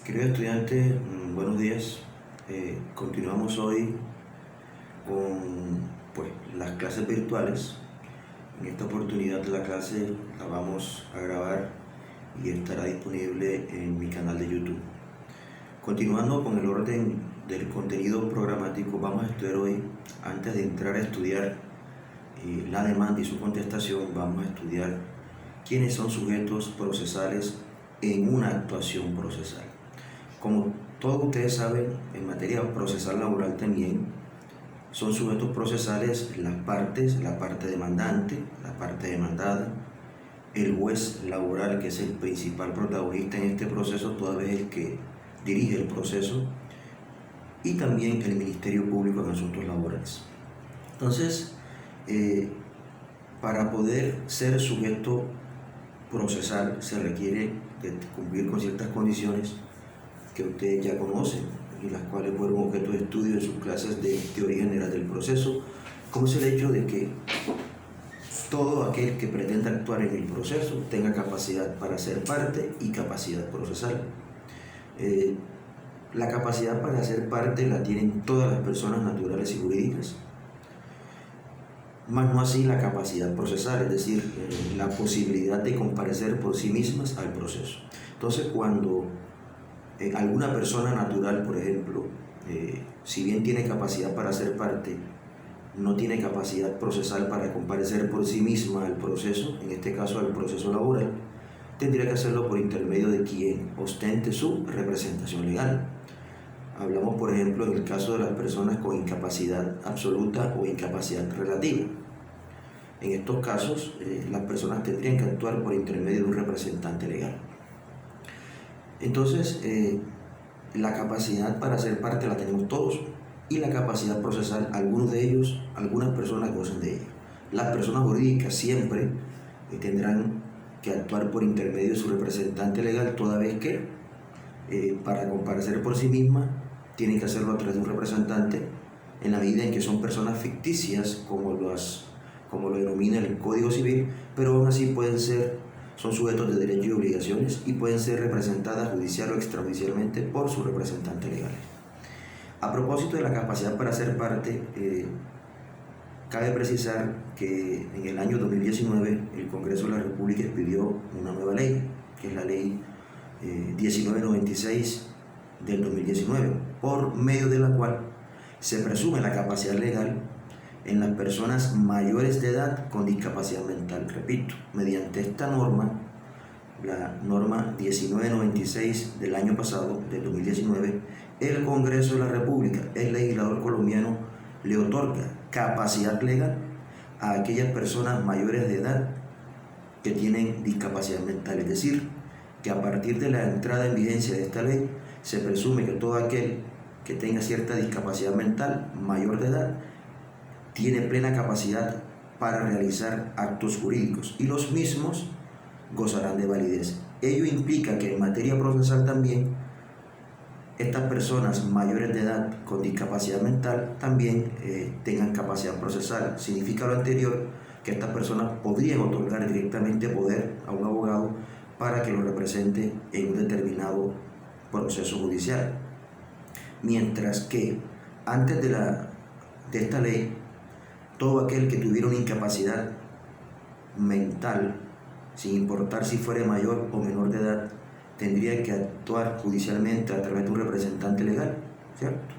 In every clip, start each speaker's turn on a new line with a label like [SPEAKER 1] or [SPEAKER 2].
[SPEAKER 1] Querido estudiante, buenos días. Continuamos hoy con las clases virtuales. En esta oportunidad la clase la vamos a grabar y estará disponible en mi canal de YouTube. Continuando con el orden del contenido programático, vamos a estudiar hoy, antes de entrar a estudiar la demanda y su contestación, vamos a estudiar quiénes son sujetos procesales en una actuación procesal. Como todos ustedes saben, en materia procesal laboral también son sujetos procesales las partes, la parte demandante, la parte demandada, el juez laboral, que es el principal protagonista en este proceso, toda vez el que dirige el proceso, y también el Ministerio Público en Asuntos Laborales. Entonces, para poder ser sujeto procesal se requiere de cumplir con ciertas condiciones que ustedes ya conocen y las cuales fueron objeto de estudio en sus clases de teoría general del proceso, como es el hecho de que todo aquel que pretenda actuar en el proceso tenga capacidad para ser parte y capacidad procesal. La capacidad para ser parte la tienen todas las personas naturales y jurídicas, más no así la capacidad procesal, es decir, la posibilidad de comparecer por sí mismas al proceso. Entonces, cuando alguna persona natural, por ejemplo, si bien tiene capacidad para ser parte, no tiene capacidad procesal para comparecer por sí misma al proceso, en este caso al proceso laboral, tendría que hacerlo por intermedio de quien ostente su representación legal. Hablamos, por ejemplo, en el caso de las personas con incapacidad absoluta o incapacidad relativa. En estos casos, las personas tendrían que actuar por intermedio de un representante legal. Entonces, la capacidad para ser parte la tenemos todos, y la capacidad procesal, algunos de ellos, algunas personas gozan de ella. Las personas jurídicas siempre tendrán que actuar por intermedio de su representante legal, toda vez que para comparecer por sí mismas tienen que hacerlo a través de un representante, en la medida en que son personas ficticias, como lo denomina el Código Civil, pero aún así son sujetos de derechos y obligaciones y pueden ser representadas judicial o extrajudicialmente por su representante legal. A propósito de la capacidad para ser parte, cabe precisar que en el año 2019 el Congreso de la República expidió una nueva ley, que es la ley 1996 del 2019, por medio de la cual se presume la capacidad legal en las personas mayores de edad con discapacidad mental. Repito, mediante esta norma, la norma 1996 del año pasado, del 2019, el Congreso de la República, el legislador colombiano, le otorga capacidad legal a aquellas personas mayores de edad que tienen discapacidad mental. Es decir, que a partir de la entrada en vigencia de esta ley, se presume que todo aquel que tenga cierta discapacidad mental mayor de edad tiene plena capacidad para realizar actos jurídicos y los mismos gozarán de validez. Ello implica que en materia procesal también estas personas mayores de edad con discapacidad mental también tengan capacidad procesal. Significa lo anterior, que estas personas podrían otorgar directamente poder a un abogado para que lo represente en un determinado proceso judicial. Mientras que antes de esta ley, todo aquel que tuviera una incapacidad mental, sin importar si fuera mayor o menor de edad, tendría que actuar judicialmente a través de un representante legal, ¿cierto?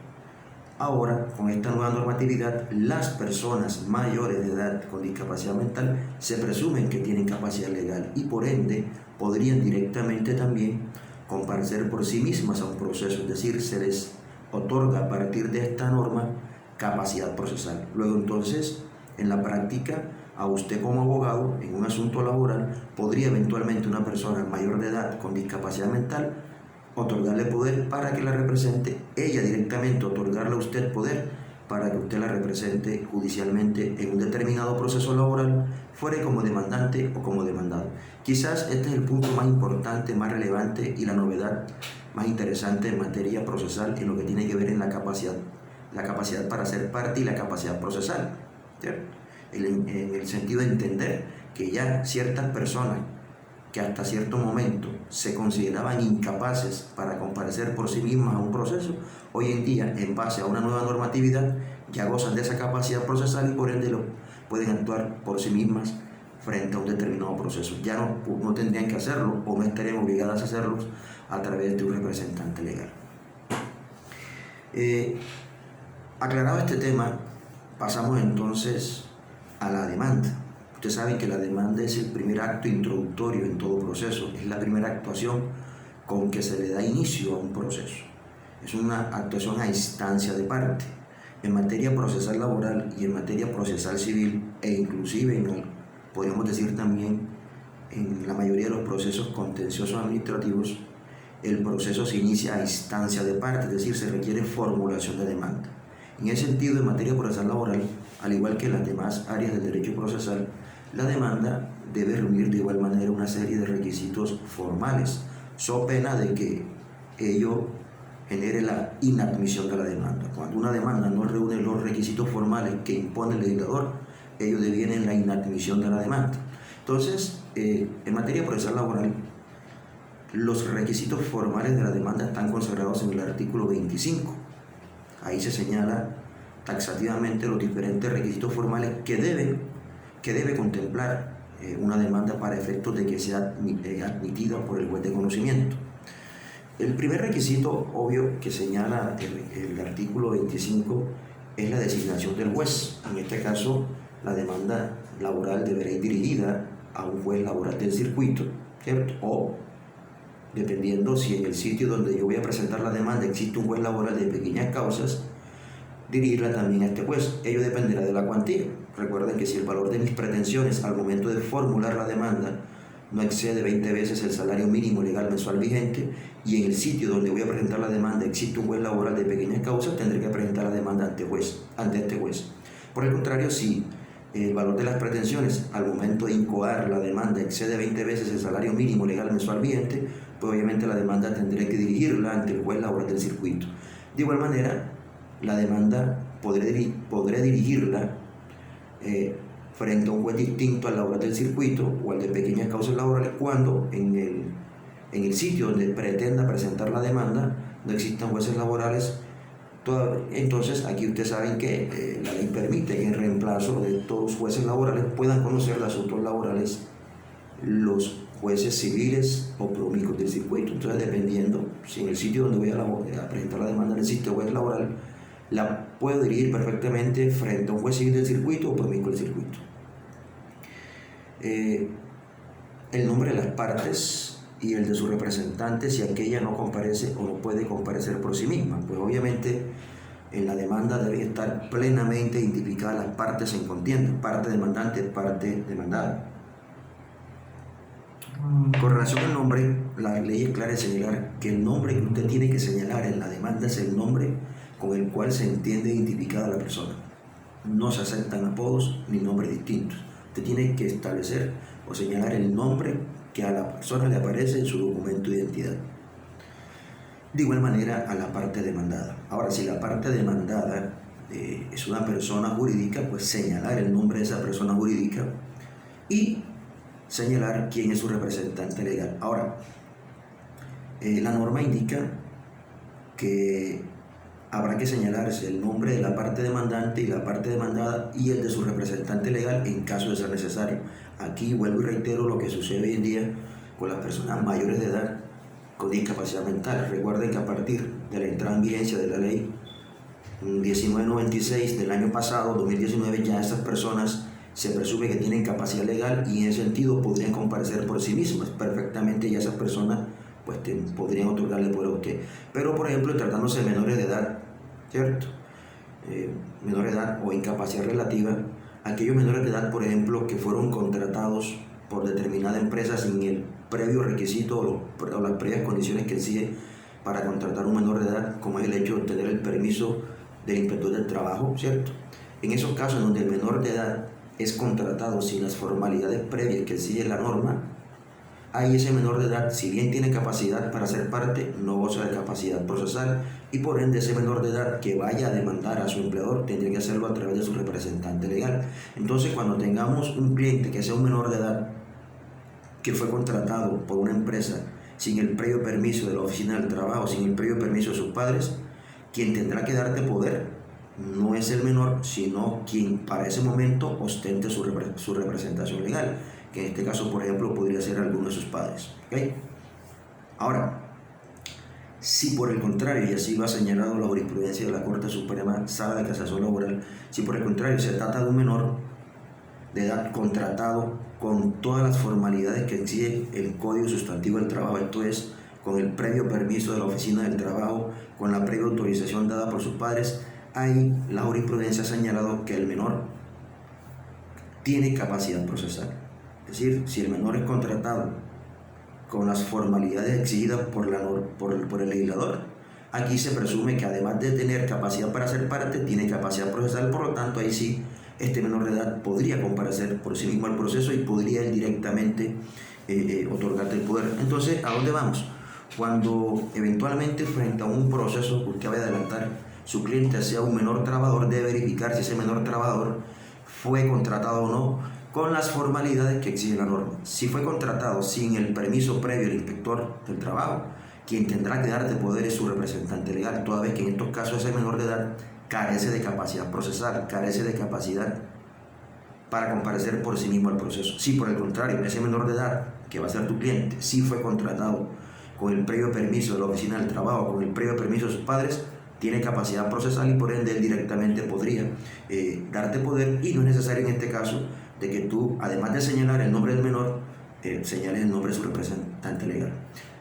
[SPEAKER 1] Ahora, con esta nueva normatividad, las personas mayores de edad con discapacidad mental se presumen que tienen capacidad legal y por ende podrían directamente también comparecer por sí mismas a un proceso, es decir, se les otorga a partir de esta norma capacidad procesal. Luego entonces, en la práctica, a usted como abogado, en un asunto laboral, podría eventualmente una persona mayor de edad con discapacidad mental otorgarle poder para que la represente, ella directamente otorgarle a usted poder para que usted la represente judicialmente en un determinado proceso laboral, fuere como demandante o como demandado. Quizás este es el punto más importante, más relevante y la novedad más interesante en materia procesal en lo que tiene que ver en la capacidad para ser parte y la capacidad procesal, ¿cierto? En el sentido de entender que ya ciertas personas que hasta cierto momento se consideraban incapaces para comparecer por sí mismas a un proceso, hoy en día, en base a una nueva normatividad, ya gozan de esa capacidad procesal y por ende pueden actuar por sí mismas frente a un determinado proceso. Ya no tendrían que hacerlo o no estarían obligadas a hacerlo a través de un representante legal. Aclarado este tema, pasamos entonces a la demanda. Ustedes saben que la demanda es el primer acto introductorio en todo proceso, es la primera actuación con que se le da inicio a un proceso. Es una actuación a instancia de parte. En materia procesal laboral y en materia procesal civil, e inclusive podríamos decir también en la mayoría de los procesos contenciosos administrativos, el proceso se inicia a instancia de parte, es decir, se requiere formulación de demanda. En ese sentido, en materia procesal laboral, al igual que en las demás áreas del derecho procesal, la demanda debe reunir de igual manera una serie de requisitos formales, so pena de que ello genere la inadmisión de la demanda. Cuando una demanda no reúne los requisitos formales que impone el legislador, ello deviene en la inadmisión de la demanda. Entonces, en materia procesal laboral, los requisitos formales de la demanda están consagrados en el artículo 25. Ahí se señala taxativamente los diferentes requisitos formales que debe contemplar una demanda para efectos de que sea admitida por el juez de conocimiento. El primer requisito obvio que señala el artículo 25 es la designación del juez. En este caso, la demanda laboral deberá ir dirigida a un juez laboral del circuito, ¿cierto? O, dependiendo si en el sitio donde yo voy a presentar la demanda existe un juez laboral de pequeñas causas, dirigirla también a este juez. Ello dependerá de la cuantía. Recuerden que si el valor de mis pretensiones al momento de formular la demanda no excede 20 veces el salario mínimo legal mensual vigente y en el sitio donde voy a presentar la demanda existe un juez laboral de pequeñas causas, tendré que presentar la demanda ante este juez. Por el contrario, si el valor de las pretensiones al momento de incoar la demanda excede 20 veces el salario mínimo legal mensual vigente, pues obviamente la demanda tendré que dirigirla ante el juez laboral del circuito. De igual manera, la demanda podré dirigirla frente a un juez distinto al laboral del circuito o al de pequeñas causas laborales cuando en el sitio donde pretenda presentar la demanda no existan jueces laborales. Entonces aquí ustedes saben que la ley permite que en reemplazo de todos los jueces laborales puedan conocer los asuntos laborales los jueces civiles o promícuos del circuito. Entonces, dependiendo si en el sitio donde voy a presentar la demanda necesito juez laboral, la puedo dirigir perfectamente frente a un juez civil del circuito o promícuo del circuito. El nombre de las partes y el de su representante si aquella no comparece o no puede comparecer por sí misma. Pues obviamente en la demanda deben estar plenamente identificadas las partes en contienda, parte demandante, parte demandada. Con relación al nombre, la ley es clara en señalar que el nombre que usted tiene que señalar en la demanda es el nombre con el cual se entiende identificada la persona. No se aceptan apodos ni nombres distintos. Usted tiene que establecer o señalar el nombre que a la persona le aparece en su documento de identidad. De igual manera a la parte demandada. Ahora, si la parte demandada es una persona jurídica, pues señalar el nombre de esa persona jurídica y señalar quién es su representante legal. Ahora, la norma indica que habrá que señalarse el nombre de la parte demandante y la parte demandada y el de su representante legal en caso de ser necesario. Aquí vuelvo y reitero lo que sucede hoy en día con las personas mayores de edad con discapacidad mental. Recuerden que a partir de la entrada en vigencia de la ley 1996 del año pasado, 2019, ya estas personas se presume que tienen capacidad legal y en ese sentido podrían comparecer por sí mismas perfectamente, y esas personas pues podrían otorgarle poder a usted. Pero por ejemplo, tratándose de menores de edad, ¿cierto? Menores de edad o incapacidad relativa, aquellos menores de edad, por ejemplo, que fueron contratados por determinada empresa sin el previo requisito o las previas condiciones que exige para contratar un menor de edad, como es el hecho de obtener el permiso del inspector del trabajo, ¿cierto? En esos casos donde el menor de edad es contratado sin las formalidades previas que exige la norma, ahí ese menor de edad, si bien tiene capacidad para ser parte, no goza de capacidad procesal y por ende ese menor de edad que vaya a demandar a su empleador tendría que hacerlo a través de su representante legal. Entonces, cuando tengamos un cliente que sea un menor de edad que fue contratado por una empresa sin el previo permiso de la oficina del trabajo, sin el previo permiso de sus padres, quien tendrá que darte poder no es el menor, sino quien para ese momento ostente su representación legal, que en este caso, por ejemplo, podría ser alguno de sus padres. ¿Okay? Ahora, si por el contrario, y así lo ha señalado la jurisprudencia de la Corte Suprema, Sala de Casación Laboral, si por el contrario se trata de un menor de edad contratado con todas las formalidades que exige el Código Sustantivo del Trabajo, esto es, con el previo permiso de la Oficina del Trabajo, con la previa autorización dada por sus padres, ahí la jurisprudencia ha señalado que el menor tiene capacidad procesal. Es decir, si el menor es contratado con las formalidades exigidas por el legislador, aquí se presume que además de tener capacidad para ser parte, tiene capacidad procesal, por lo tanto ahí sí, este menor de edad podría comparecer por sí mismo al proceso y podría él directamente otorgarte el poder. Entonces, ¿a dónde vamos? Cuando eventualmente frente a un proceso que usted vaya a adelantar, su cliente sea un menor trabajador, debe verificar si ese menor trabajador fue contratado o no con las formalidades que exige la norma. Si fue contratado sin el permiso previo del inspector del trabajo, quien tendrá que darte poder es su representante legal, toda vez que en estos casos ese menor de edad carece de capacidad procesal, carece de capacidad para comparecer por sí mismo al proceso. Si por el contrario, ese menor de edad, que va a ser tu cliente, sí fue contratado con el previo permiso de la oficina del trabajo, con el previo permiso de sus padres, tiene capacidad procesal y por ende él directamente podría darte poder, y no es necesario en este caso de que tú, además de señalar el nombre del menor, señales el nombre de su representante legal.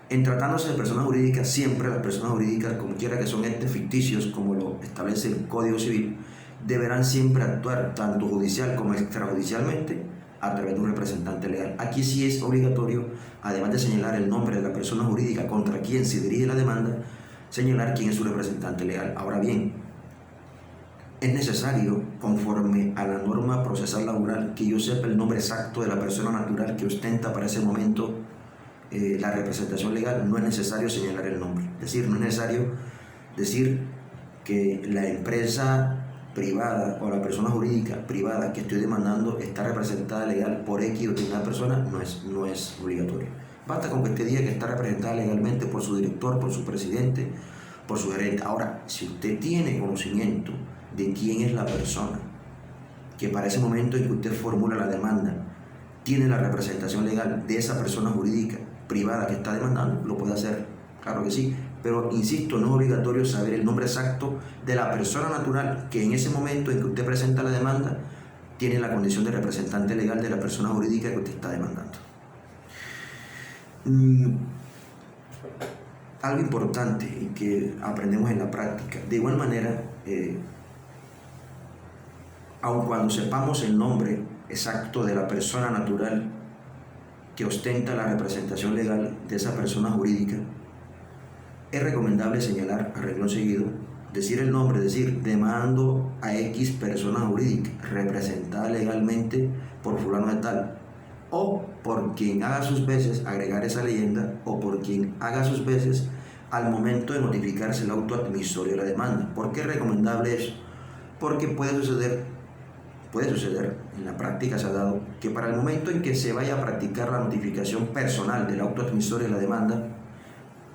[SPEAKER 1] En tratándose de personas jurídicas, siempre las personas jurídicas, como quiera que son entes ficticios, como lo establece el Código Civil, deberán siempre actuar tanto judicial como extrajudicialmente a través de un representante legal. Aquí sí es obligatorio, además de señalar el nombre de la persona jurídica contra quien se dirige la demanda, señalar quién es su representante legal. Ahora bien, es necesario, conforme a la norma procesal laboral, que yo sepa el nombre exacto de la persona natural que ostenta para ese momento la representación legal. No es necesario señalar el nombre. Es decir, no es necesario decir que la empresa privada o la persona jurídica privada que estoy demandando está representada legal por X o determinada persona. No es obligatorio. Basta con que usted diga que está representada legalmente por su director, por su presidente, por su gerente. Ahora, si usted tiene conocimiento de quién es la persona que para ese momento en que usted formula la demanda tiene la representación legal de esa persona jurídica privada que está demandando, lo puede hacer, claro que sí, pero insisto, no es obligatorio saber el nombre exacto de la persona natural que en ese momento en que usted presenta la demanda tiene la condición de representante legal de la persona jurídica que usted está demandando. Algo importante y que aprendemos en la práctica, de igual manera, aun cuando sepamos el nombre exacto de la persona natural que ostenta la representación legal de esa persona jurídica, es recomendable señalar a renglón seguido, decir el nombre, decir, demando a X persona jurídica representada legalmente por fulano de tal, o por quien haga sus veces, agregar esa leyenda, o por quien haga sus veces al momento de notificarse el auto admisorio de la demanda. ¿Por qué es recomendable eso? Porque puede suceder, en la práctica se ha dado, que para el momento en que se vaya a practicar la notificación personal del auto admisorio de la demanda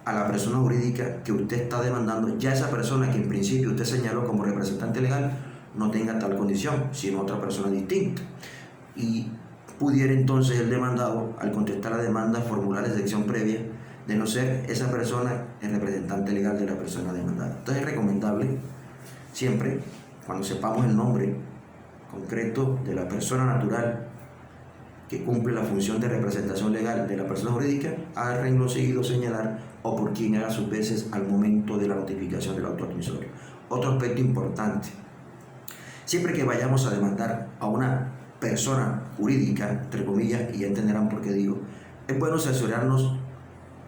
[SPEAKER 1] a la persona jurídica que usted está demandando, ya esa persona que en principio usted señaló como representante legal no tenga tal condición, sino otra persona distinta. Y pudiera entonces el demandado, al contestar la demanda, formular excepción previa de no ser esa persona el representante legal de la persona demandada. Entonces es recomendable siempre, cuando sepamos el nombre concreto de la persona natural que cumple la función de representación legal de la persona jurídica, a renglón seguido señalar o por quien haga sus veces al momento de la notificación del auto admisorio. Otro aspecto importante, siempre que vayamos a demandar a una persona jurídica, entre comillas, y ya entenderán por qué digo, es bueno asesorarnos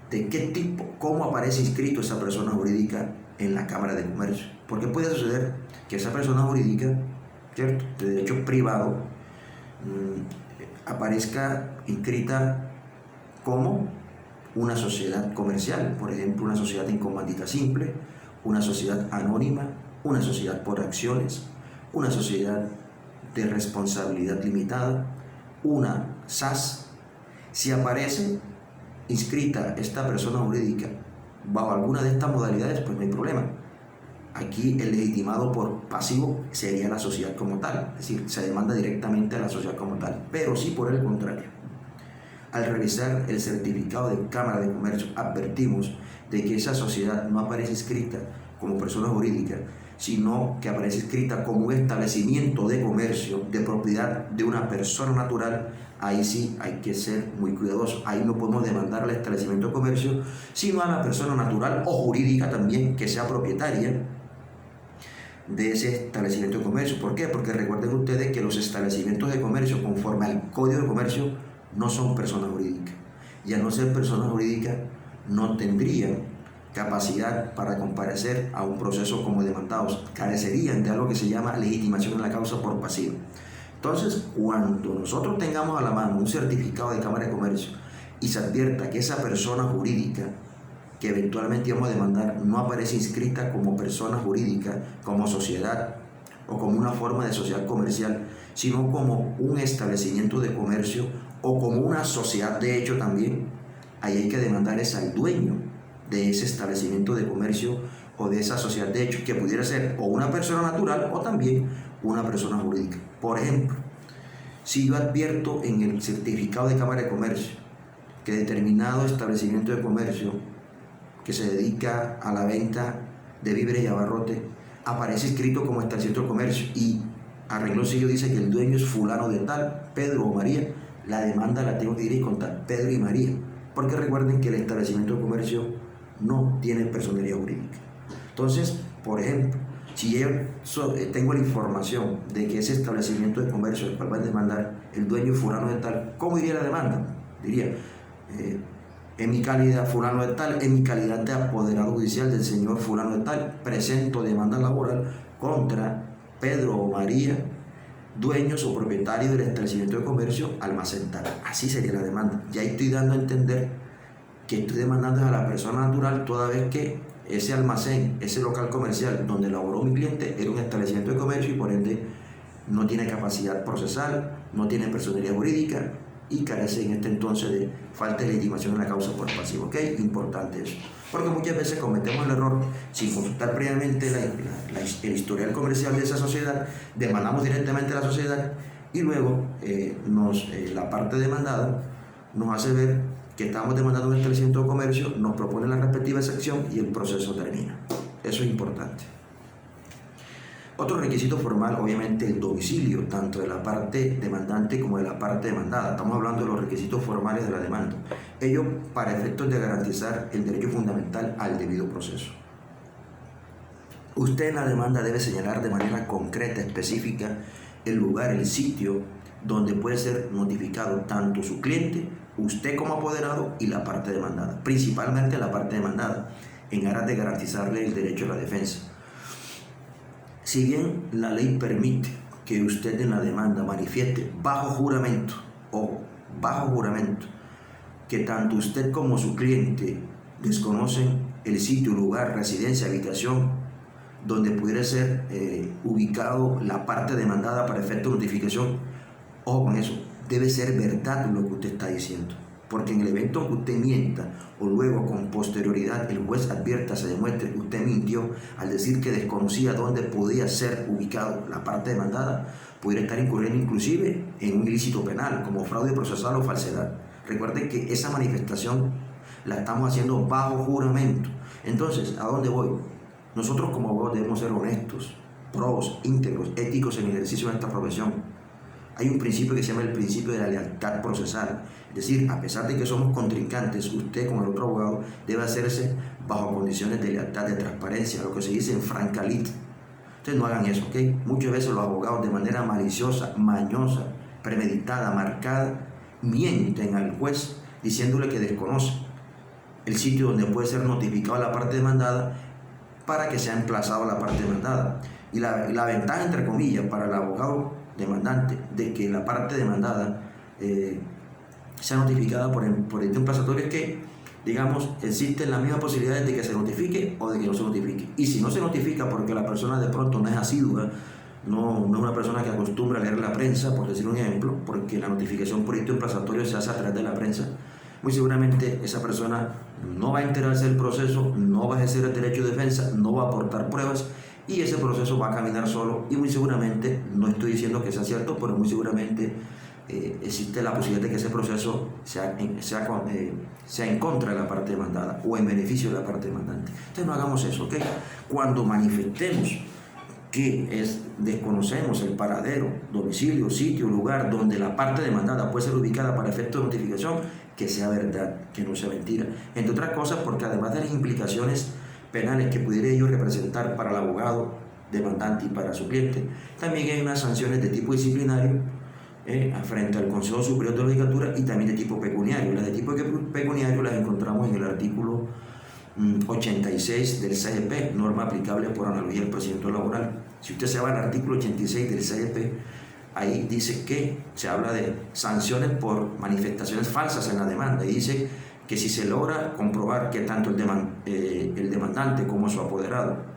[SPEAKER 1] de qué tipo, cómo aparece inscrito esa persona jurídica en la Cámara de Comercio, porque puede suceder que esa persona jurídica, ¿cierto?, de derecho privado, aparezca inscrita como una sociedad comercial, por ejemplo, una sociedad en comandita simple, una sociedad anónima, una sociedad por acciones, una sociedad de responsabilidad limitada, una SAS, Si aparece inscrita esta persona jurídica bajo alguna de estas modalidades, pues no hay problema. Aquí el legitimado por pasivo sería la sociedad como tal, es decir, se demanda directamente a la sociedad como tal. Pero si por el contrario, al revisar el certificado de Cámara de Comercio, advertimos de que esa sociedad no aparece inscrita como persona jurídica, sino que aparece inscrita como un establecimiento de comercio de propiedad de una persona natural, ahí sí hay que ser muy cuidadosos. Ahí no podemos demandar al establecimiento de comercio, sino a la persona natural o jurídica también que sea propietaria de ese establecimiento de comercio. ¿Por qué? Porque recuerden ustedes que los establecimientos de comercio, conforme al Código de Comercio, no son personas jurídicas. Y al no ser personas jurídicas, no tendrían capacidad para comparecer a un proceso como demandados, carecerían de algo que se llama legitimación en la causa por pasivo. Entonces, cuando nosotros tengamos a la mano un certificado de Cámara de Comercio y se advierta que esa persona jurídica que eventualmente vamos a demandar no aparece inscrita como persona jurídica, como sociedad o como una forma de sociedad comercial, sino como un establecimiento de comercio o como una sociedad de hecho también, ahí hay que demandar es al dueño de ese establecimiento de comercio o de esa sociedad de hecho, que pudiera ser o una persona natural o también una persona jurídica. Por ejemplo, si yo advierto en el certificado de Cámara de Comercio que determinado establecimiento de comercio que se dedica a la venta de víveres y abarrotes aparece escrito como establecimiento de comercio y a renglón seguido dice que el dueño es fulano de tal, Pedro o María, la demanda la tengo que ir contra Pedro y María, porque recuerden que el establecimiento de comercio no tiene personería jurídica. Entonces, por ejemplo, si yo tengo la información de que ese establecimiento de comercio el cual va a demandar el dueño fulano de tal, ¿cómo iría la demanda? Diría, en mi calidad fulano de tal, en mi calidad de apoderado judicial del señor fulano de tal, presento demanda laboral contra Pedro o María, dueños o propietarios del establecimiento de comercio almacén tal. Así sería la demanda. Ya estoy dando a entender que estoy demandando a la persona natural toda vez que ese almacén, ese local comercial donde laboró mi cliente era un establecimiento de comercio y por ende no tiene capacidad procesal, no tiene personería jurídica y carece en este entonces de falta de legitimación en la causa por pasivo. ¿Ok? Importante eso. Porque muchas veces cometemos el error, sin consultar previamente el historial comercial de esa sociedad, demandamos directamente a la sociedad y luego la parte demandada nos hace ver que estamos demandando un establecimiento de comercio, nos propone la respectiva sección y el proceso termina. Eso es importante. Otro requisito formal, obviamente, el domicilio, tanto de la parte demandante como de la parte demandada. Estamos hablando de los requisitos formales de la demanda. Ello para efectos de garantizar el derecho fundamental al debido proceso. Usted en la demanda debe señalar de manera concreta, específica, el lugar, el sitio donde puede ser notificado tanto su cliente, usted como apoderado y la parte demandada. Principalmente la parte demandada, en aras de garantizarle el derecho a la defensa. Si bien la ley permite que usted en la demanda manifieste bajo juramento que tanto usted como su cliente desconocen el sitio, lugar, residencia, habitación donde pudiera ser ubicado la parte demandada para efecto de notificación, ojo con eso, debe ser verdad lo que usted está diciendo. Porque en el evento que usted mienta o luego con posterioridad el juez advierta, se demuestre que usted mintió al decir que desconocía dónde podía ser ubicado la parte demandada, pudiera estar incurriendo inclusive en un ilícito penal como fraude procesal o falsedad. Recuerden que esa manifestación la estamos haciendo bajo juramento. Entonces, ¿a dónde voy? Nosotros como abogados debemos ser honestos, probos, íntegros, éticos en el ejercicio de esta profesión. Hay un principio que se llama el principio de la lealtad procesal. Es decir, a pesar de que somos contrincantes, usted como el otro abogado debe hacerse bajo condiciones de lealtad, de transparencia, lo que se dice en franca lid. Ustedes no hagan eso, ¿ok? Muchas veces los abogados de manera maliciosa, mañosa, premeditada, marcada, mienten al juez diciéndole que desconoce el sitio donde puede ser notificada la parte demandada para que sea emplazado la parte demandada. Y la ventaja, entre comillas, para el abogado demandante de que la parte demandada sea notificada por el emplazatorio es que, digamos, existen las mismas posibilidades de que se notifique o de que no se notifique. Y si no se notifica porque la persona de pronto no es asidua, no es una persona que acostumbra a leer la prensa, por decir un ejemplo, porque la notificación por acto emplazatorio se hace a través de la prensa, muy seguramente esa persona no va a enterarse del proceso, no va a ejercer el derecho de defensa, no va a aportar pruebas y ese proceso va a caminar solo y muy seguramente, no estoy diciendo que sea cierto, pero muy seguramente existe la posibilidad de que ese proceso sea en contra de la parte demandada o en beneficio de la parte demandante. Entonces no hagamos eso, ¿ok? Cuando manifestemos que desconocemos el paradero, domicilio, sitio, lugar donde la parte demandada puede ser ubicada para efecto de notificación, que sea verdad, que no sea mentira. Entre otras cosas, porque además de las implicaciones penales que pudiera ello representar para el abogado demandante y para su cliente, también hay unas sanciones de tipo disciplinario frente al Consejo Superior de la Judicatura y también de tipo pecuniario. Las de tipo pecuniario las encontramos en el artículo 86 del CGP, norma aplicable por analogía al procedimiento laboral. Si usted se va al artículo 86 del CGP, ahí dice que se habla de sanciones por manifestaciones falsas en la demanda y dice que si se logra comprobar que tanto el demandante como su apoderado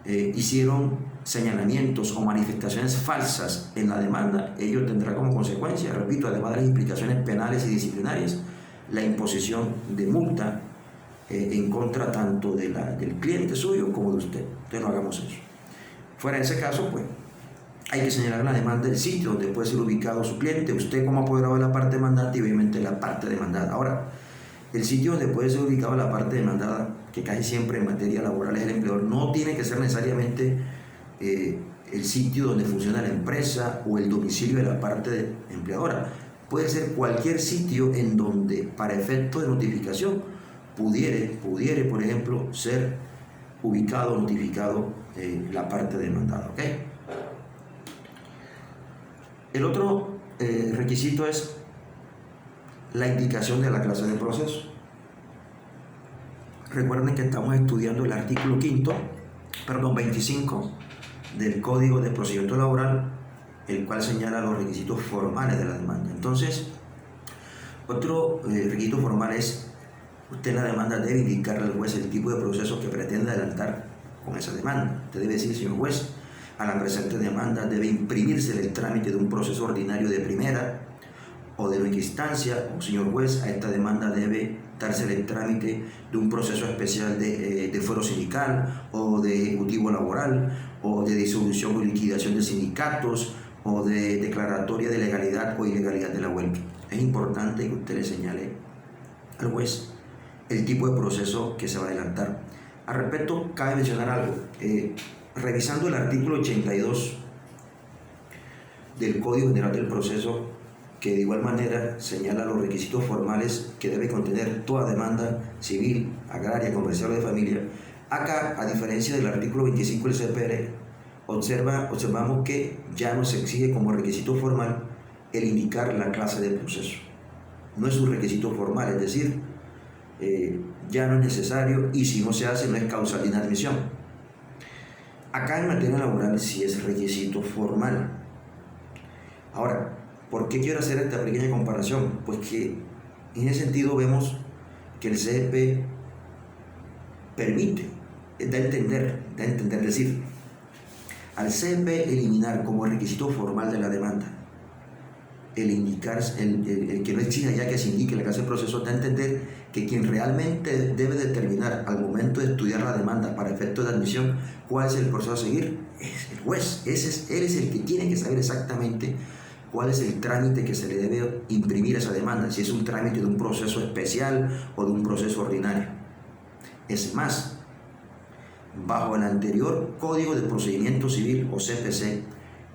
[SPEAKER 1] hicieron señalamientos o manifestaciones falsas en la demanda, ello tendrá como consecuencia, repito, además de las implicaciones penales y disciplinarias, la imposición de multa en contra tanto del cliente suyo como de usted. Entonces no hagamos eso. Fuera de ese caso, pues hay que señalar en la demanda el sitio donde puede ser ubicado su cliente, usted como apoderado de la parte demandante y obviamente la parte demandada. Ahora, el sitio donde puede ser ubicada la parte demandada, que casi siempre en materia laboral es el empleador, no tiene que ser necesariamente el sitio donde funciona la empresa o el domicilio de la parte empleadora. Puede ser cualquier sitio en donde, para efecto de notificación, pudiere, por ejemplo, ser ubicado o notificado la parte demandada. ¿Ok? El otro requisito es la indicación de la clase de proceso. Recuerden que estamos estudiando el artículo 25 del Código de Procedimiento Laboral, el cual señala los requisitos formales de la demanda. Entonces, otro requisito formal es: usted en la demanda debe indicarle al juez el tipo de proceso que pretende adelantar con esa demanda. Usted debe decir: señor juez, a la presente demanda debe imprimirse el trámite de un proceso ordinario de primera o de única instancia, o señor juez, a esta demanda debe darse el trámite de un proceso especial de fuero sindical o de ejecutivo laboral o de disolución o liquidación de sindicatos o de declaratoria de legalidad o ilegalidad de la huelga. Es importante que usted le señale al juez el tipo de proceso que se va a adelantar. Al respecto, cabe mencionar algo. Revisando el artículo 82 del Código General del Proceso, que de igual manera señala los requisitos formales que debe contener toda demanda civil, agraria, comercial o de familia, acá, a diferencia del artículo 25 del CPR, observamos que ya no se exige como requisito formal el indicar la clase de proceso. No es un requisito formal, es decir, ya no es necesario y si no se hace no es causal de inadmisión. Acá en materia laboral sí es requisito formal. Ahora, ¿por qué quiero hacer esta pequeña comparación? Pues que en ese sentido vemos que el CGP permite, da a entender, es decir, al CGP eliminar como requisito formal de la demanda el indicar, el que no exija ya que se indique la clase de proceso, da a entender que quien realmente debe determinar al momento de estudiar la demanda para efectos de admisión cuál es el proceso a seguir es el juez. Él es el que tiene que saber exactamente cuál es el trámite que se le debe imprimir a esa demanda, si es un trámite de un proceso especial o de un proceso ordinario. Es más, bajo el anterior Código de Procedimiento Civil o CPC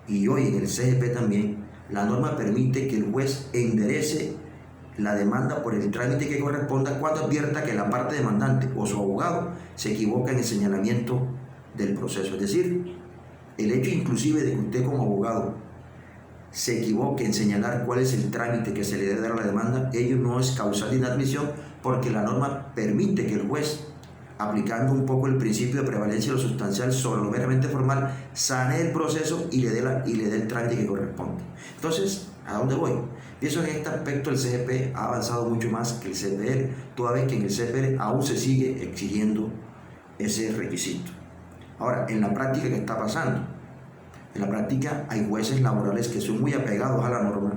[SPEAKER 1] y hoy en el CGP también, la norma permite que el juez enderece la demanda por el trámite que corresponda cuando advierta que la parte demandante o su abogado se equivoca en el señalamiento del proceso. Es decir, el hecho inclusive de que usted como abogado se equivoque en señalar cuál es el trámite que se le debe dar a la demanda, ello no es causal de inadmisión porque la norma permite que el juez, aplicando un poco el principio de prevalencia de lo sustancial sobre lo meramente formal, sane el proceso y le dé el trámite que corresponde. Entonces, ¿a dónde voy? Pienso que en este aspecto el CGP ha avanzado mucho más que el CPR, toda vez que en el CPR aún se sigue exigiendo ese requisito. Ahora, en la práctica, ¿qué está pasando? En la práctica hay jueces laborales que son muy apegados a la norma,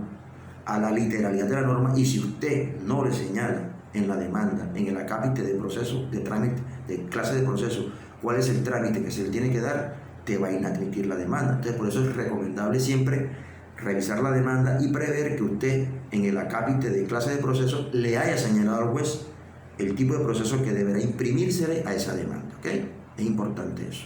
[SPEAKER 1] a la literalidad de la norma, y si usted no le señala en la demanda, en el acápite de proceso, de trámite, de clase de proceso, cuál es el trámite que se le tiene que dar, te va a inadmitir la demanda. Entonces, por eso es recomendable siempre revisar la demanda y prever que usted en el acápite de clase de proceso le haya señalado al juez el tipo de proceso que deberá imprimírsele a esa demanda. ¿Ok? Es importante eso.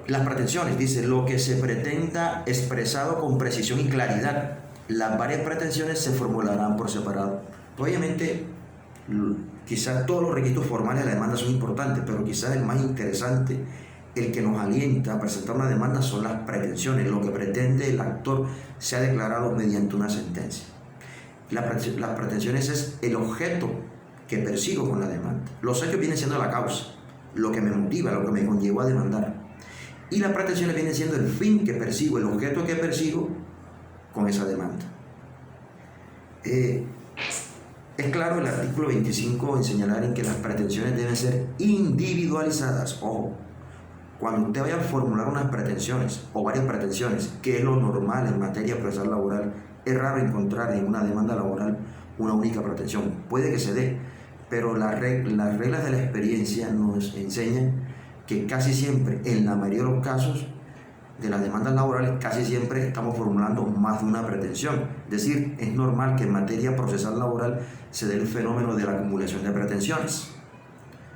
[SPEAKER 1] Las pretensiones, dice, lo que se pretenda expresado con precisión y claridad. Las varias pretensiones se formularán por separado. Obviamente, quizás todos los requisitos formales de la demanda son importantes, pero quizás el más interesante, el que nos alienta a presentar una demanda, son las pretensiones, lo que pretende el actor sea declarado mediante una sentencia. Las pretensiones es el objeto que persigo con la demanda. Los hechos vienen siendo la causa, lo que me motiva, lo que me conllevó a demandar. Y las pretensiones vienen siendo el fin que persigo, el objeto que persigo con esa demanda. Es claro el artículo 25 en señalar en que las pretensiones deben ser individualizadas. Ojo, cuando usted vaya a formular unas pretensiones o varias pretensiones, que es lo normal en materia procesal laboral, es raro encontrar en una demanda laboral una única pretensión. Puede que se dé, pero las reglas de la experiencia nos enseñan que casi siempre, en la mayoría de los casos de las demandas laborales, casi siempre estamos formulando más de una pretensión. Es decir, es normal que en materia procesal laboral se dé el fenómeno de la acumulación de pretensiones.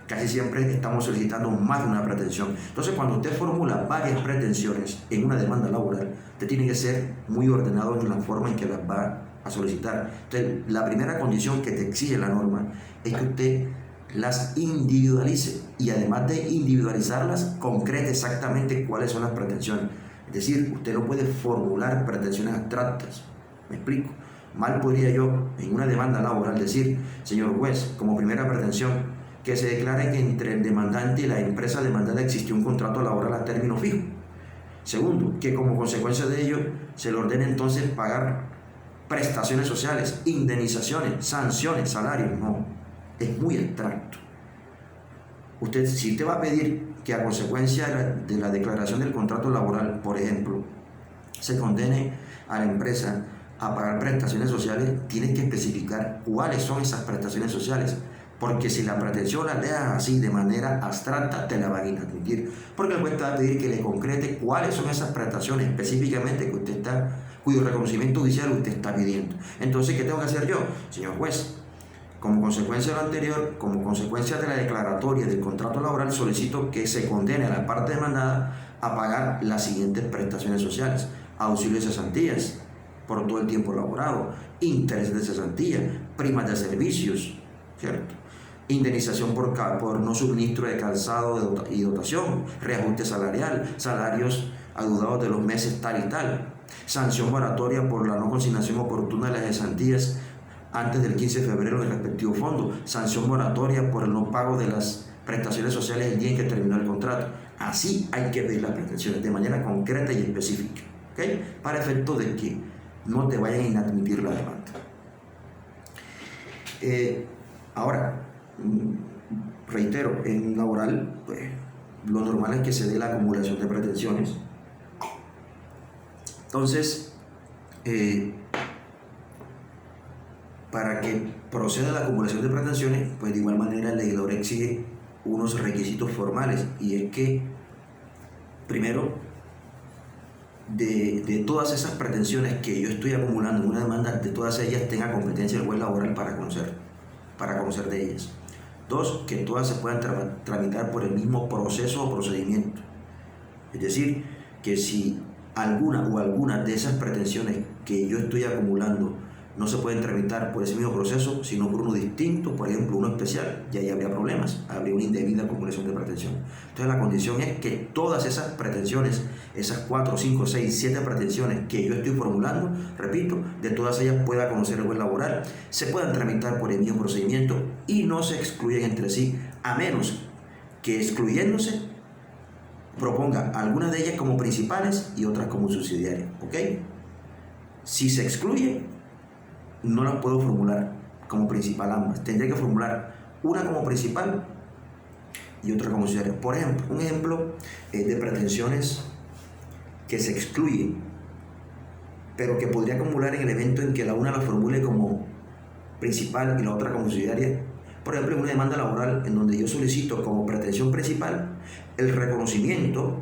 [SPEAKER 1] Casi siempre estamos solicitando más de una pretensión. Entonces, cuando usted formula varias pretensiones en una demanda laboral, usted tiene que ser muy ordenado en la forma en que las va a solicitar. Entonces, la primera condición que te exige la norma es que usted las individualice y además de individualizarlas, concrete exactamente cuáles son las pretensiones. Es decir, usted no puede formular pretensiones abstractas. ¿Me explico? Mal podría yo en una demanda laboral decir, señor juez, como primera pretensión, que se declare que entre el demandante y la empresa demandada existió un contrato laboral a término fijo. Segundo, que como consecuencia de ello se le ordene entonces pagar prestaciones sociales, indemnizaciones, sanciones, salarios. No, es muy abstracto. Si usted va a pedir que a consecuencia de la declaración del contrato laboral, por ejemplo, se condene a la empresa a pagar prestaciones sociales, tiene que especificar cuáles son esas prestaciones sociales. Porque si la pretensión la dejas así de manera abstracta, te la van a inadmitir. Porque el juez te va a pedir que le concrete cuáles son esas prestaciones específicamente que usted cuyo reconocimiento judicial usted está pidiendo. Entonces, ¿qué tengo que hacer yo? Señor juez, como consecuencia de lo anterior, como consecuencia de la declaratoria del contrato laboral, solicito que se condene a la parte demandada a pagar las siguientes prestaciones sociales: auxilio de cesantías por todo el tiempo laborado, intereses de cesantía, primas de servicios, ¿cierto? Indemnización por no suministro de calzado y dotación, reajuste salarial, salarios adeudados de los meses tal y tal, sanción moratoria por la no consignación oportuna de las cesantías antes del 15 de febrero del respectivo fondo, sanción moratoria por el no pago de las prestaciones sociales el día en que terminó el contrato. Así hay que ver las pretensiones de manera concreta y específica, ¿okay? Para efecto de que no te vayan a inadmitir la demanda. Ahora, reitero, en laboral, pues, lo normal es que se dé la acumulación de pretensiones. Entonces, para que proceda la acumulación de pretensiones, pues de igual manera el legislador exige unos requisitos formales, y es que, primero, de todas esas pretensiones que yo estoy acumulando en una demanda, de todas ellas tenga competencia el juez laboral para conocer de ellas. Dos, que todas se puedan tramitar por el mismo proceso o procedimiento. Es decir, que si alguna de esas pretensiones que yo estoy acumulando no se pueden tramitar por ese mismo proceso, sino por uno distinto, por ejemplo uno especial, y ahí habría problemas, habría una indebida acumulación de pretensión. Entonces la condición es que todas esas pretensiones, esas 4, 5, 6, 7 pretensiones que yo estoy formulando, repito, de todas ellas pueda conocer el juez laboral, se puedan tramitar por el mismo procedimiento y no se excluyen entre sí, a menos que excluyéndose proponga algunas de ellas como principales y otras como subsidiarias, ¿ok? Si se excluye, no las puedo formular como principal ambas. Tendría que formular una como principal y otra como subsidiaria. Por ejemplo, un ejemplo de pretensiones que se excluyen, pero que podría acumular en el evento en que la una la formule como principal y la otra como subsidiaria. Por ejemplo, en una demanda laboral en donde yo solicito como pretensión principal el reconocimiento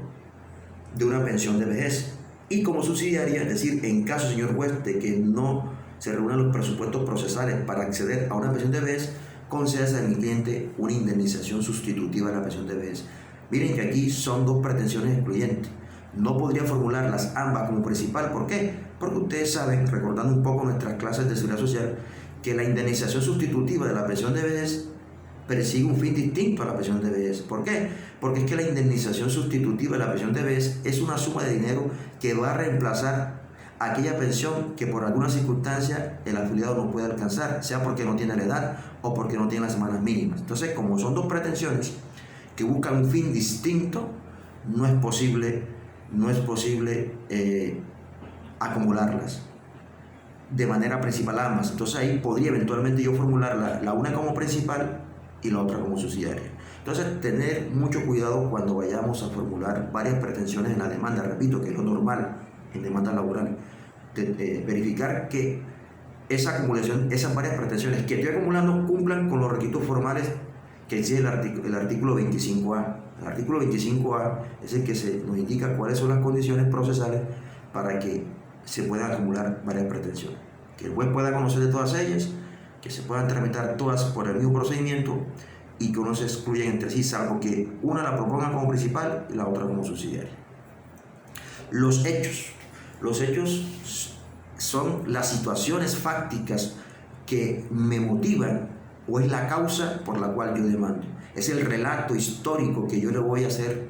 [SPEAKER 1] de una pensión de vejez y como subsidiaria, es decir, en caso, señor juez, de que no se reúnan los presupuestos procesales para acceder a una pensión de vejez, concédase a mi cliente una indemnización sustitutiva de la pensión de vejez. Miren que aquí son dos pretensiones excluyentes. No podría formularlas ambas como principal. ¿Por qué? Porque ustedes saben, recordando un poco nuestras clases de seguridad social, que la indemnización sustitutiva de la pensión de vejez persigue un fin distinto a la pensión de vejez. ¿Por qué? Porque es que la indemnización sustitutiva de la pensión de vejez es una suma de dinero que va a reemplazar aquella pensión que por alguna circunstancia el afiliado no puede alcanzar, sea porque no tiene la edad o porque no tiene las semanas mínimas. Entonces, como son dos pretensiones que buscan un fin distinto, no es posible acumularlas de manera principal ambas. Entonces ahí podría eventualmente yo formular la una como principal y la otra como subsidiaria. Entonces, tener mucho cuidado cuando vayamos a formular varias pretensiones en la demanda, repito, que es lo normal en demanda laboral, verificar que esa acumulación, esas varias pretensiones que estoy acumulando cumplan con los requisitos formales que exige el artículo 25A. El artículo 25A es el que nos indica cuáles son las condiciones procesales para que se puedan acumular varias pretensiones. Que el juez pueda conocer de todas ellas, que se puedan tramitar todas por el mismo procedimiento y que no se excluyan entre sí, salvo que una la proponga como principal y la otra como subsidiaria. Los hechos son las situaciones fácticas que me motivan o es la causa por la cual yo demando. Es el relato histórico que yo le voy a hacer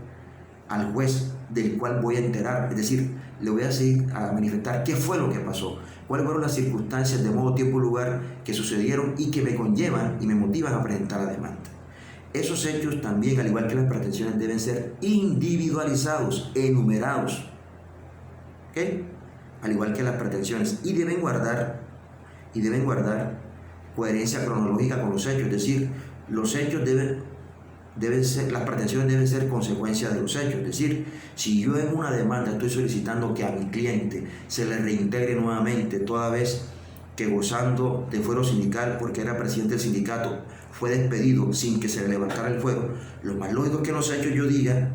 [SPEAKER 1] al juez, del cual voy a enterar, es decir, le voy a seguir a manifestar qué fue lo que pasó, cuáles fueron las circunstancias de modo, tiempo y lugar que sucedieron y que me conllevan y me motivan a presentar la demanda. Esos hechos también, al igual que las pretensiones, deben ser individualizados, enumerados, ¿okay? Al igual que las pretensiones, y deben guardar coherencia cronológica con los hechos, es decir, los hechos las pretensiones deben ser consecuencia de los hechos. Es decir, si yo en una demanda estoy solicitando que a mi cliente se le reintegre nuevamente, toda vez que gozando de fuero sindical porque era presidente del sindicato fue despedido sin que se le levantara el fuero, lo más lógico es que en los hechos yo diga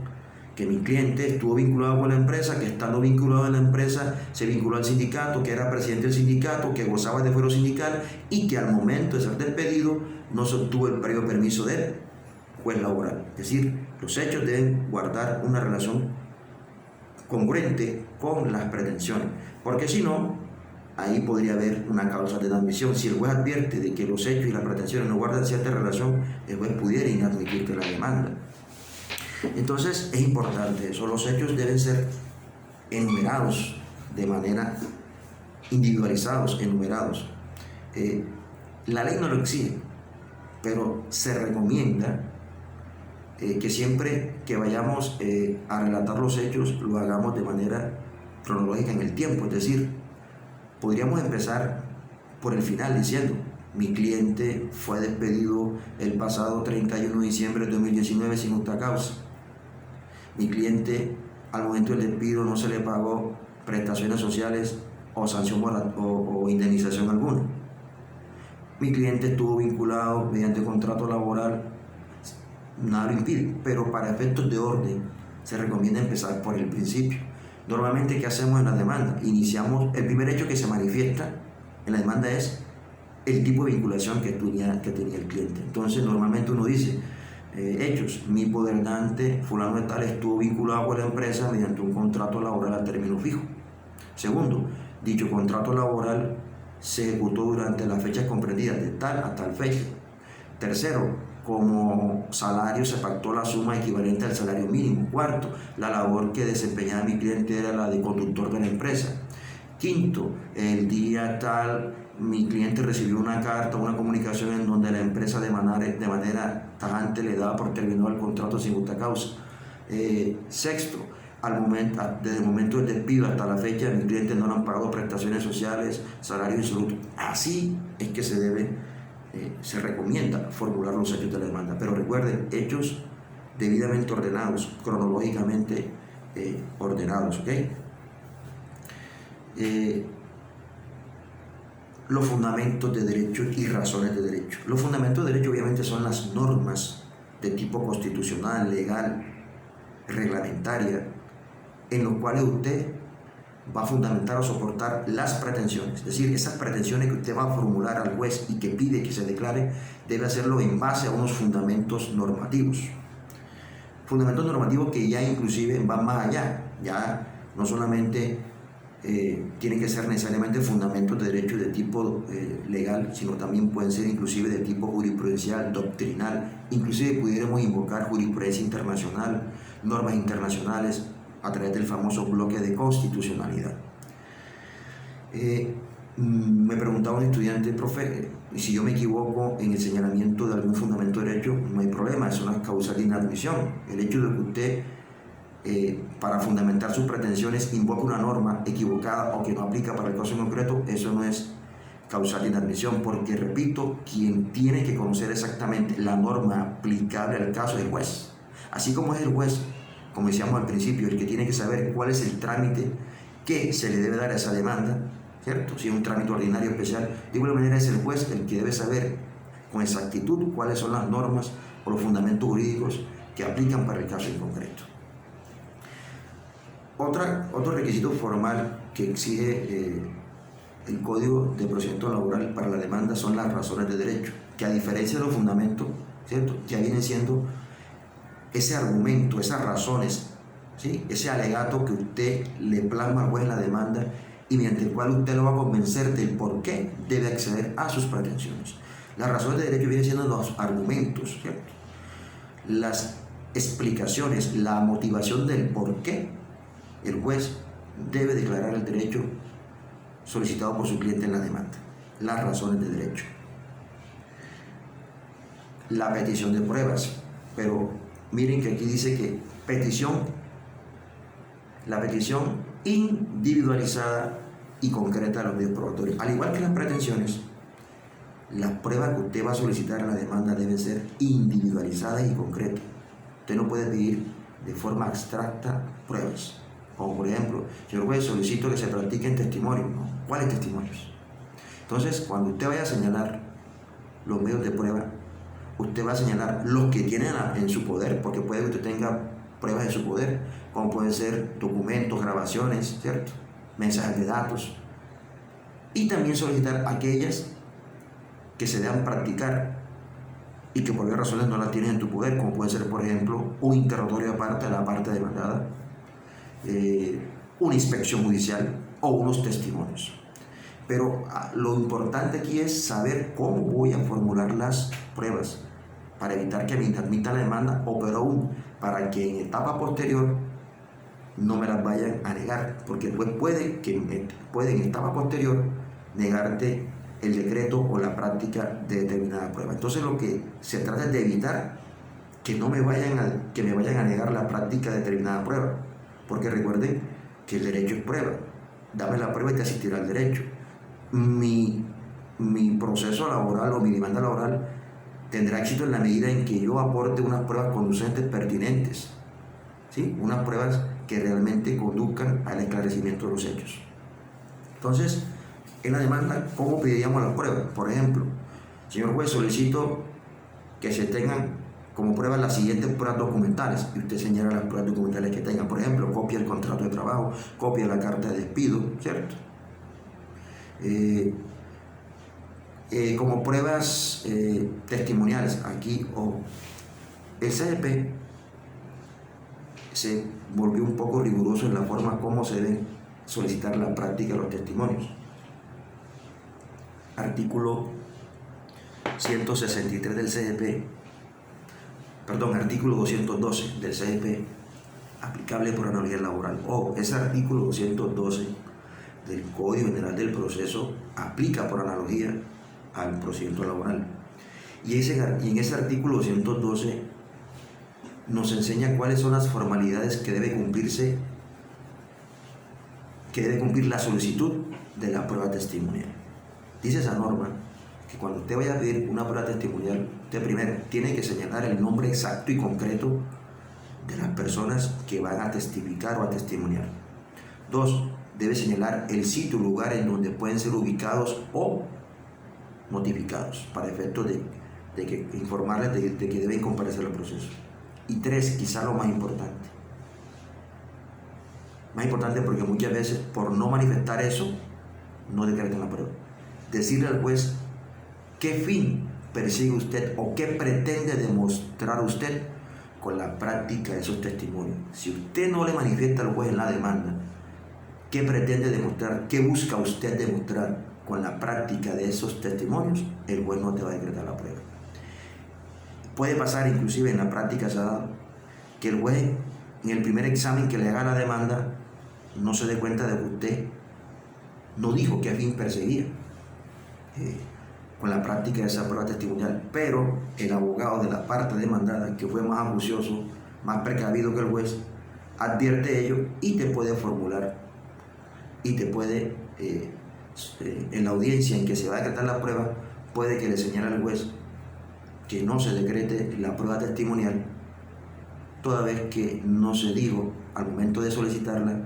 [SPEAKER 1] que mi cliente estuvo vinculado con la empresa, que estando vinculado a la empresa se vinculó al sindicato, que era presidente del sindicato, que gozaba de fuero sindical y que al momento de ser despedido no se obtuvo el previo permiso del juez laboral. Es decir, los hechos deben guardar una relación congruente con las pretensiones, porque si no, ahí podría haber una causa de admisión. Si el juez advierte de que los hechos y las pretensiones no guardan cierta relación, el juez pudiera inadmitirte la demanda. Entonces es importante eso, los hechos deben ser enumerados de manera individualizados, enumerados. La ley no lo exige, pero se recomienda que siempre que vayamos a relatar los hechos lo hagamos de manera cronológica en el tiempo. Es decir, podríamos empezar por el final diciendo: mi cliente fue despedido el pasado 31 de diciembre de 2019 sin justa causa. Mi cliente al momento del despido no se le pagó prestaciones sociales o sanción o indemnización alguna. Mi cliente estuvo vinculado mediante contrato laboral, nada lo impide, pero para efectos de orden se recomienda empezar por el principio. Normalmente, ¿qué hacemos en la demanda? Iniciamos, el primer hecho que se manifiesta en la demanda es el tipo de vinculación que tenía el cliente. Entonces, normalmente uno dice, hechos, mi podernante fulano de tal estuvo vinculado con la empresa mediante un contrato laboral a término fijo. Segundo, dicho contrato laboral se ejecutó durante las fechas comprendidas de tal a tal fecha. Tercero, como salario se pactó la suma equivalente al salario mínimo. Cuarto, la labor que desempeñaba mi cliente era la de conductor de la empresa. Quinto, el día tal mi cliente recibió una carta, una comunicación en donde la empresa de manera tajante le daba por terminado el contrato sin justa causa. Sexto, desde el momento del despido hasta la fecha, mi cliente no le han pagado prestaciones sociales, salarios insolutos. Así es que se recomienda formular los hechos de la demanda. Pero recuerden, hechos debidamente ordenados, cronológicamente ordenados, ¿ok? Los fundamentos de derecho y razones de derecho. Los fundamentos de derecho obviamente son las normas de tipo constitucional, legal, reglamentaria, en los cuales usted va a fundamentar o soportar las pretensiones. Es decir, esas pretensiones que usted va a formular al juez y que pide que se declare, debe hacerlo en base a unos fundamentos normativos. Fundamentos normativos que ya inclusive van más allá, ya no solamente tienen que ser necesariamente fundamentos de derecho de tipo legal, sino también pueden ser inclusive de tipo jurisprudencial, doctrinal, inclusive pudiéramos invocar jurisprudencia internacional, normas internacionales, a través del famoso bloque de constitucionalidad. Me preguntaba un estudiante, profe, si yo me equivoco en el señalamiento de algún fundamento de derecho, no hay problema, eso no es causal de inadmisión. El hecho de que usted, para fundamentar sus pretensiones, invoque una norma equivocada o que no aplica para el caso en concreto, eso no es causal de inadmisión, porque, repito, quien tiene que conocer exactamente la norma aplicable al caso es el juez. Así como es el juez, como decíamos al principio, el que tiene que saber cuál es el trámite que se le debe dar a esa demanda, ¿cierto? Si es un trámite ordinario especial, de igual manera es el juez el que debe saber con exactitud cuáles son las normas o los fundamentos jurídicos que aplican para el caso en concreto. Otro requisito formal que exige el Código de Procedimiento Laboral para la demanda son las razones de derecho, que a diferencia de los fundamentos, ¿cierto?, ya vienen siendo ese argumento, esas razones, ¿sí?, ese alegato que usted le plasma al juez en la demanda y mediante el cual usted lo va a convencer del por qué debe acceder a sus pretensiones. Las razones de derecho vienen siendo los argumentos, ¿cierto?, las explicaciones, la motivación del por qué el juez debe declarar el derecho solicitado por su cliente en la demanda. Las razones de derecho. La petición de pruebas, pero miren que aquí dice que la petición individualizada y concreta de los medios probatorios. Al igual que las pretensiones, las pruebas que usted va a solicitar en la demanda deben ser individualizadas y concretas. Usted no puede pedir de forma abstracta pruebas. Como por ejemplo, señor juez, solicito que se practiquen testimonios. ¿No? ¿Cuáles testimonios? Entonces, cuando usted vaya a señalar los medios de prueba, usted va a señalar los que tienen en su poder, porque puede que usted tenga pruebas en su poder, como pueden ser documentos, grabaciones, ¿cierto?, mensajes de datos, y también solicitar aquellas que se deban practicar y que por varias razones no las tienes en tu poder, como puede ser, por ejemplo, un interrogatorio aparte de la parte demandada, una inspección judicial o unos testimonios. Pero lo importante aquí es saber cómo voy a formular las pruebas para evitar que me admitan la demanda, o peor aún, para que en etapa posterior no me las vayan a negar, porque el juez puede en etapa posterior negarte el decreto o la práctica de determinada prueba. Entonces lo que se trata es de evitar que me vayan a negar la práctica de determinada prueba, porque recuerden que el derecho es prueba. Dame la prueba y te asistirá al derecho. Mi proceso laboral o mi demanda laboral tendrá éxito en la medida en que yo aporte unas pruebas conducentes pertinentes, ¿sí?, unas pruebas que realmente conduzcan al esclarecimiento de los hechos. Entonces, en la demanda, ¿cómo pediríamos las pruebas? Por ejemplo, señor juez, solicito que se tengan como pruebas las siguientes pruebas documentales, y usted señala las pruebas documentales que tenga. Por ejemplo, copia del contrato de trabajo, copia de la carta de despido, ¿cierto? Como pruebas testimoniales, aquí el CDP se volvió un poco riguroso en la forma como se deben solicitar la práctica de los testimonios. Artículo 163 del CDP, artículo 212 del CDP, aplicable por analogía laboral. Ese artículo 212 del Código General del Proceso aplica por analogía al procedimiento laboral. Y en ese artículo 212 nos enseña cuáles son las formalidades que debe cumplir la solicitud de la prueba testimonial. Dice esa norma que cuando usted vaya a pedir una prueba testimonial, usted primero tiene que señalar el nombre exacto y concreto de las personas que van a testificar o a testimoniar. 2. Debe señalar el sitio o lugar en donde pueden ser ubicados o notificados para efectos de que informarles de que deben comparecer al proceso. Y 3, quizá lo más importante porque muchas veces por no manifestar eso, no decretan la prueba. Decirle al juez qué fin persigue usted o qué pretende demostrar usted con la práctica de esos testimonios. Si usted no le manifiesta al juez en la demanda qué pretende demostrar, qué busca usted demostrar con la práctica de esos testimonios, el juez no te va a decretar la prueba. Puede pasar, inclusive en la práctica se ha dado, que el juez en el primer examen que le haga la demanda no se dé cuenta de que usted no dijo qué fin perseguía con la práctica de esa prueba testimonial, pero el abogado de la parte demandada, que fue más acucioso, más precavido que el juez, advierte ello y te puede formular y te puede, en la audiencia en que se va a decretar la prueba, puede que le señale al juez que no se decrete la prueba testimonial, toda vez que no se dijo al momento de solicitarla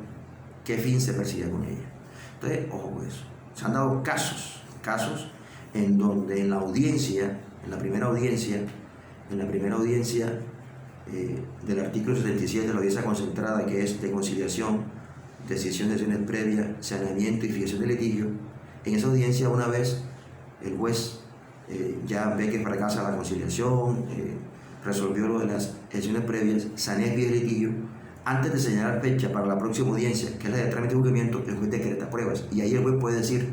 [SPEAKER 1] qué fin se persigue con ella. Entonces, ojo con eso. Se han dado casos en donde en la audiencia, en la primera audiencia del artículo 77 de la audiencia concentrada, que es de conciliación, decisión de acciones previas, saneamiento y fijación de litigio, en esa audiencia una vez el juez ya ve que fracasa la conciliación, resolvió lo de las acciones previas, sanea y litigio, antes de señalar fecha para la próxima audiencia, que es la de trámite de juzgamiento, el juez decreta pruebas. Y ahí el juez puede decir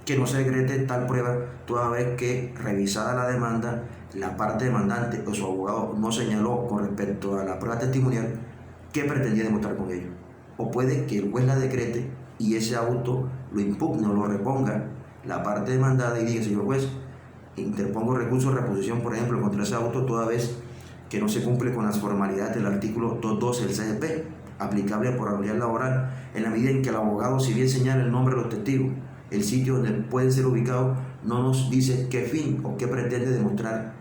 [SPEAKER 1] que no se decrete tal prueba, toda vez que, revisada la demanda, la parte demandante o su abogado no señaló con respecto a la prueba testimonial qué pretendía demostrar con ello. O puede que el juez la decrete y ese auto lo impugne o lo reponga la parte demandada y diga: señor juez, interpongo recurso de reposición, por ejemplo, contra ese auto, toda vez que no se cumple con las formalidades del artículo 212 del CGP, aplicable por habilidad laboral, en la medida en que el abogado, si bien señala el nombre de los testigos, el sitio donde pueden ser ubicados, no nos dice qué fin o qué pretende demostrar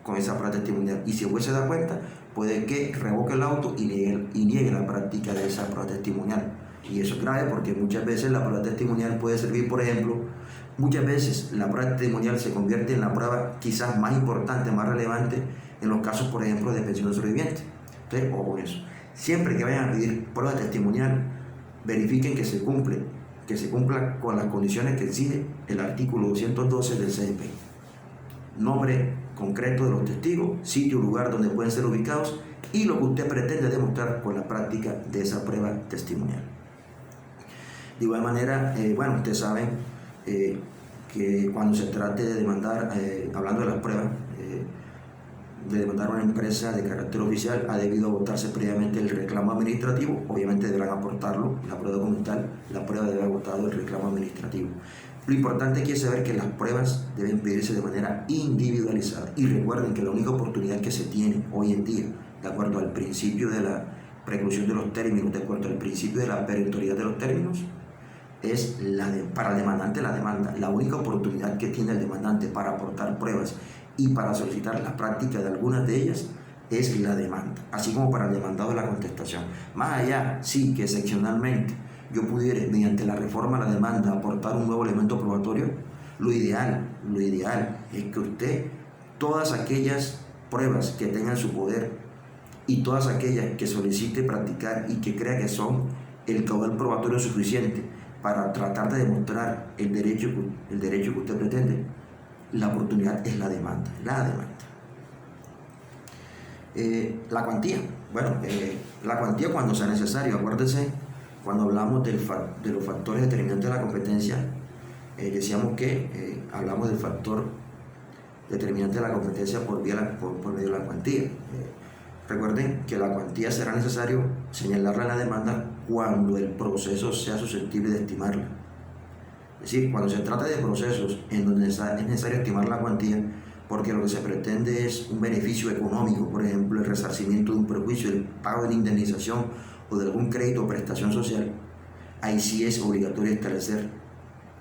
[SPEAKER 1] con esa prueba testimonial. Y si el juez se da cuenta, puede que revoque el auto y niegue la práctica de esa prueba testimonial. Y eso es grave porque muchas veces la prueba testimonial puede servir, por ejemplo, muchas veces la prueba testimonial se convierte en la prueba quizás más importante, más relevante en los casos, por ejemplo, de pensión de sobreviviente. Entonces, ojo con eso. Siempre que vayan a pedir prueba testimonial, verifiquen que se cumpla con las condiciones que exige el artículo 212 del CGP. Nombre concreto de los testigos, sitio o lugar donde pueden ser ubicados y lo que usted pretende demostrar con la práctica de esa prueba testimonial. De igual manera, ustedes saben que cuando se trate de demandar, hablando de las pruebas, de demandar una empresa de carácter oficial, ha debido agotarse previamente el reclamo administrativo. Obviamente deberán aportarlo, la prueba documental, la prueba debe haber agotado el reclamo administrativo. Lo importante aquí es saber que las pruebas deben pedirse de manera individualizada. Y recuerden que la única oportunidad que se tiene hoy en día, de acuerdo al principio de la preclusión de los términos, de acuerdo al principio de la perentoriedad de los términos, es para el demandante la demanda. La única oportunidad que tiene el demandante para aportar pruebas y para solicitar la práctica de algunas de ellas es la demanda, así como para el demandado de la contestación. Más allá, sí, que excepcionalmente yo pudiera, mediante la reforma a la demanda, aportar un nuevo elemento probatorio, lo ideal es que usted, todas aquellas pruebas que tengan su poder y todas aquellas que solicite practicar y que crea que son el caudal probatorio suficiente para tratar de demostrar el derecho que usted pretende, la oportunidad es la demanda. La cuantía, la cuantía cuando sea necesario. Acuérdense, cuando hablamos de los factores determinantes de la competencia, decíamos que hablamos del factor determinante de la competencia por medio de la cuantía. Recuerden que la cuantía será necesario señalarla en la demanda cuando el proceso sea susceptible de estimarla. Es decir, cuando se trata de procesos en donde es necesario estimar la cuantía, porque lo que se pretende es un beneficio económico, por ejemplo, el resarcimiento de un perjuicio, el pago de la indemnización o de algún crédito o prestación social, ahí sí es obligatorio establecer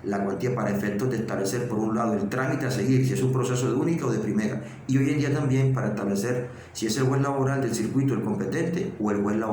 [SPEAKER 1] la cuantía para efectos de establecer, por un lado, el trámite a seguir, si es un proceso de única o de primera, y hoy en día también para establecer si es el juez laboral del circuito el competente o el juez laboral